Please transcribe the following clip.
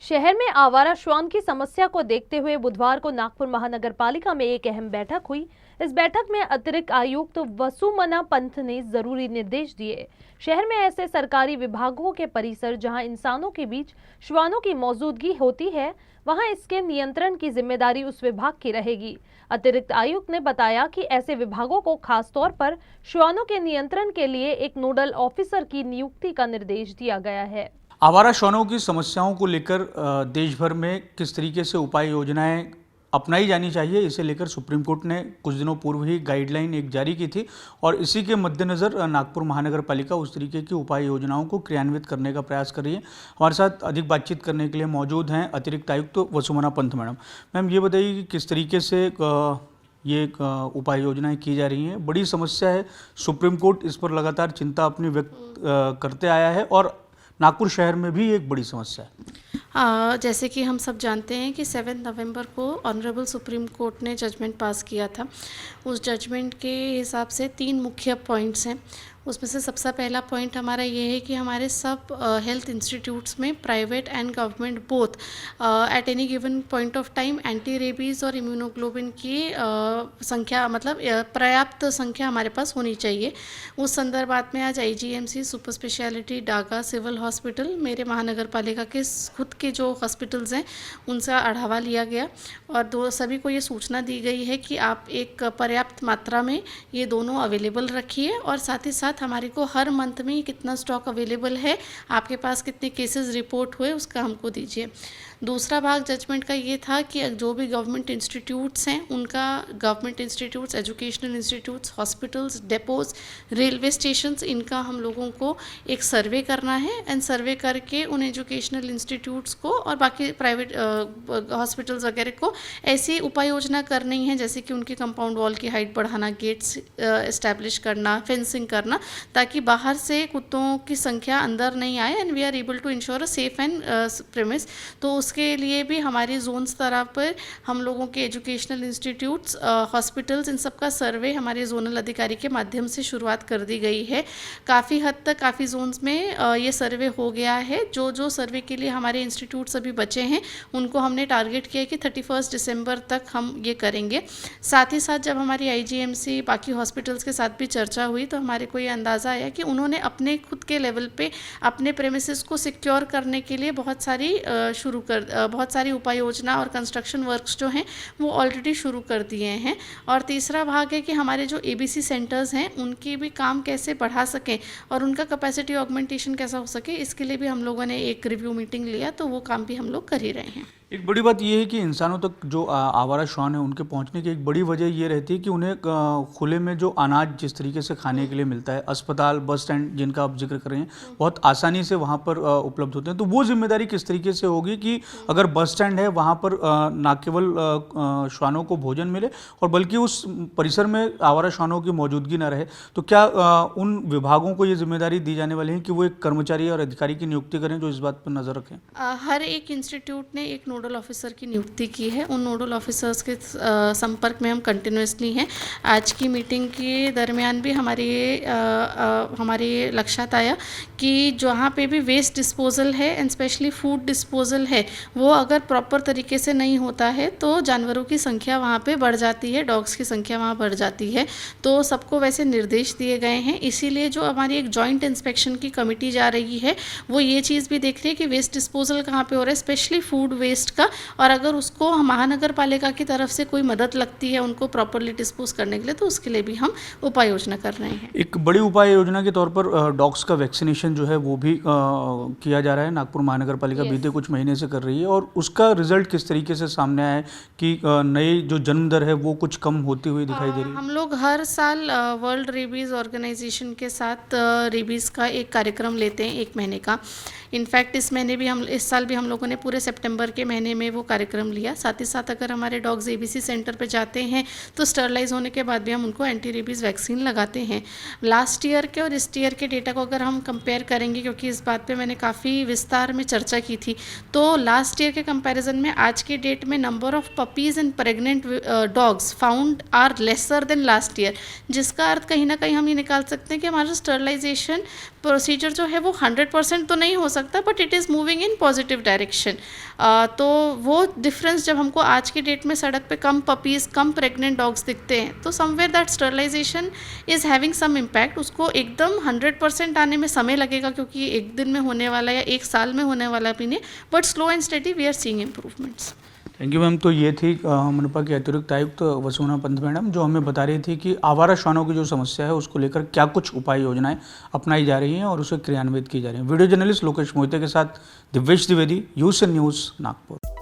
शहर में आवारा श्वान की समस्या को देखते हुए बुधवार को नागपुर महानगर पालिका में एक अहम बैठक हुई। इस बैठक में अतिरिक्त आयुक्त वसुमना पंत ने जरूरी निर्देश दिए। शहर में ऐसे सरकारी विभागों के परिसर जहां इंसानों के बीच श्वानों की मौजूदगी होती है, वहां इसके नियंत्रण की जिम्मेदारी उस विभाग की रहेगी। अतिरिक्त आयुक्त ने बताया कि ऐसे विभागों को खास तौर पर श्वानों के नियंत्रण के लिए एक नोडल ऑफिसर की नियुक्ति का निर्देश दिया गया है। आवारा श्वानों की समस्याओं को लेकर देश भर में किस तरीके से उपाय योजनाएं अपनाई जानी चाहिए, इसे लेकर सुप्रीम कोर्ट ने कुछ दिनों पूर्व ही गाइडलाइन एक जारी की थी और इसी के मद्देनज़र नागपुर महानगर पालिका उस तरीके की उपाय योजनाओं को क्रियान्वित करने का प्रयास कर रही है। हमारे साथ अधिक बातचीत करने के लिए मौजूद हैं अतिरिक्त आयुक्त वसुमना पंत मैडम। मैम, ये बताइए कि किस तरीके से ये उपाय योजनाएं की जा रही हैं। बड़ी समस्या है, सुप्रीम कोर्ट इस पर लगातार चिंता अपनी व्यक्त करते आया है और नागपुर शहर में भी एक बड़ी समस्या है। जैसे कि हम सब जानते हैं कि 7 नवंबर को ऑनरेबल सुप्रीम कोर्ट ने जजमेंट पास किया था। उस जजमेंट के हिसाब से 3 मुख्य पॉइंट्स हैं। उसमें से सबसे पहला पॉइंट हमारा ये है कि हमारे सब हेल्थ इंस्टीट्यूट्स में private and government both at any given point of time anti rabies और इम्यूनोग्लोबिन की संख्या मतलब पर्याप्त संख्या हमारे पास होनी चाहिए। उस संदर्भात में आज IGMC, super speciality, Daga, civil hospital, मेरे महानगर पालिका के खुद के जो हॉस्पिटल्स हैं उनसे आढ़ावा लिया गया और सभी को ये सूचना दी गई है कि आप एक पर्याप्त मात्रा में ये दोनों अवेलेबल रखिए और साथ ही साथ हमारे को हर मंथ में कितना स्टॉक अवेलेबल है, आपके पास कितने केसेस रिपोर्ट हुए, उसका हमको दीजिए। दूसरा भाग जजमेंट का ये था कि जो भी गवर्नमेंट इंस्टीट्यूट्स हैं उनका government institutes, educational institutes, hospitals, depots, railway stations, इनका हम लोगों को एक सर्वे करना है एंड सर्वे करके उन एजुकेशनल इंस्टीट्यूट्स को और बाकी प्राइवेट हॉस्पिटल्स वगैरह को ऐसी उपाय योजना करनी है जैसे कि उनके कंपाउंड वॉल की हाइट बढ़ाना, गेट्स इस्टेब्लिश करना, फेंसिंग करना, ताकि बाहर से कुत्तों की संख्या अंदर नहीं आए and we are able to ensure a safe and premise. तो उसके लिए भी हमारी जोन स्तर पर हम लोगों के एजुकेशनल इंस्टीट्यूट्स, हॉस्पिटल्स, इन सब का सर्वे हमारे जोनल अधिकारी के माध्यम से शुरुआत कर दी गई है। काफ़ी हद तक काफ़ी जोन्स में ये सर्वे हो गया है। जो सर्वे के लिए हमारे इंस्टीट्यूट्स अभी बचे हैं उनको हमने टारगेट किया कि 31 दिसंबर तक हम ये करेंगे। साथ ही साथ जब हमारी आईजीएमसी, बाकी हॉस्पिटल्स के साथ भी चर्चा हुई तो हमारे को ये अंदाज़ा आया कि उन्होंने अपने खुद के लेवल पे अपने प्रेमिसेस को सिक्योर करने के लिए बहुत सारी उपाय योजना और कंस्ट्रक्शन वर्क्स जो हैं वो ऑलरेडी शुरू कर दिए हैं। और तीसरा भाग है कि हमारे जो एबीसी सेंटर्स हैं उनकी भी काम कैसे बढ़ा सकें और उनका कैपेसिटी ऑगमेंटेशन कैसा हो सके, इसके लिए भी हम लोगों ने एक रिव्यू मीटिंग लिया, तो वो काम भी हम लोग कर ही रहे हैं। एक बड़ी बात यह है कि इंसानों तक जो आवारा श्वान है उनके पहुंचने की एक बड़ी वजह ये रहती है कि उन्हें खुले में जो अनाज जिस तरीके से खाने के लिए मिलता है, अस्पताल, बस स्टैंड जिनका आप जिक्र कर रहे हैं, बहुत आसानी से वहां पर उपलब्ध होते हैं। तो वो जिम्मेदारी किस तरीके से होगी कि अगर बस स्टैंड है वहाँ पर ना केवल श्वानों को भोजन मिले और बल्कि उस परिसर में आवारा श्वानों की मौजूदगी न रहे, तो क्या उन विभागों को ये जिम्मेदारी दी जाने वाली है कि वो एक कर्मचारी और अधिकारी की नियुक्ति करें जो इस बात पर नजर रखें? हर एक इंस्टीट्यूट ने एक नोडल ऑफिसर की नियुक्ति की है। उन नोडल ऑफिसर्स के संपर्क में हम कंटिन्यूसली हैं। आज की मीटिंग के दरमियान भी हमारे लक्ष्यात आया कि जहाँ पे भी वेस्ट डिस्पोजल है एंड स्पेशली फूड डिस्पोजल है, वो अगर प्रॉपर तरीके से नहीं होता है तो जानवरों की संख्या वहाँ पे बढ़ जाती है, डॉग्स की संख्या वहाँ बढ़ जाती है। तो सबको वैसे निर्देश दिए गए हैं। इसीलिए जो हमारी एक जॉइंट इंस्पेक्शन की कमेटी जा रही है वो ये चीज़ भी देख रही है कि वेस्ट डिस्पोजल कहाँ पे हो रहा है, स्पेशली फूड वेस्ट का, और अगर उसको महानगर पालिका की तरफ से कोई मदद लगती है उनको प्रॉपरली डिस्पोज करने के लिए तो उसके लिए भी हम उपाय योजना कर रहे हैं। एक बड़ी उपाय योजना के तौर पर डॉग्स का वैक्सीनेशन जो है वो भी किया जा रहा है। नागपुर महानगर पालिका बीते कुछ महीने से कर रही है और उसका रिजल्ट किस तरीके से सामने आया है कि नई जो जन्म दर है वो कुछ कम होती हुई दिखाई दे रही है? हम लोग हर साल वर्ल्ड रेबीज़ ऑर्गेनाइजेशन के साथ रेबीज़ का एक कार्यक्रम लेते हैं 1 महीने का। इनफैक्ट इस साल भी हम लोगों ने पूरे सितंबर के महीने में वो कार्यक्रम लिया। साथ ही साथ अगर हमारे डॉग्स ABC सेंटर पे जाते हैं तो स्टरलाइज होने के बाद भी हम उनको एंटी रेबीज़ वैक्सीन लगाते हैं। लास्ट ईयर के और इस ईयर के डेटा को अगर हम कंपेयर करेंगे, क्योंकि इस बात पे मैंने काफ़ी विस्तार में चर्चा की थी, तो लास्ट ईयर के कंपैरिजन में आज के डेट में number of puppies and pregnant dogs found are lesser than last year, जिसका अर्थ कहीं ना कहीं हम ये निकाल सकते हैं कि हमारा स्टरलाइजेशन प्रोसीजर जो है वो 100% तो नहीं हो सकता, but it is moving in positive direction. तो वो डिफरेंस जब हमको आज की डेट में सड़क पे कम पपीज़, कम प्रेग्नेंट डॉग्स दिखते हैं, तो somewhere that sterilisation is having some impact. उसको एकदम 100% आने में समय लगेगा, क्योंकि एक दिन में होने वाला या एक साल में होने वाला भी नहीं, but slow and steady we are seeing improvements. Thank you ma'am. तो ये थी मनपा की अतिरिक्त आयुक्त वसुना पंत मैडम, जो हमें बता रही थी कि आवारा श्वानों की जो समस्या है उसको लेकर क्या कुछ उपाय योजनाएं अपनाई जा रही हैं और उसे क्रियान्वित की जा रही हैं। वीडियो जर्नलिस्ट लोकेश मोहिते के साथ दिव्येश द्विवेदी, यूएसएन न्यूज़, नागपुर।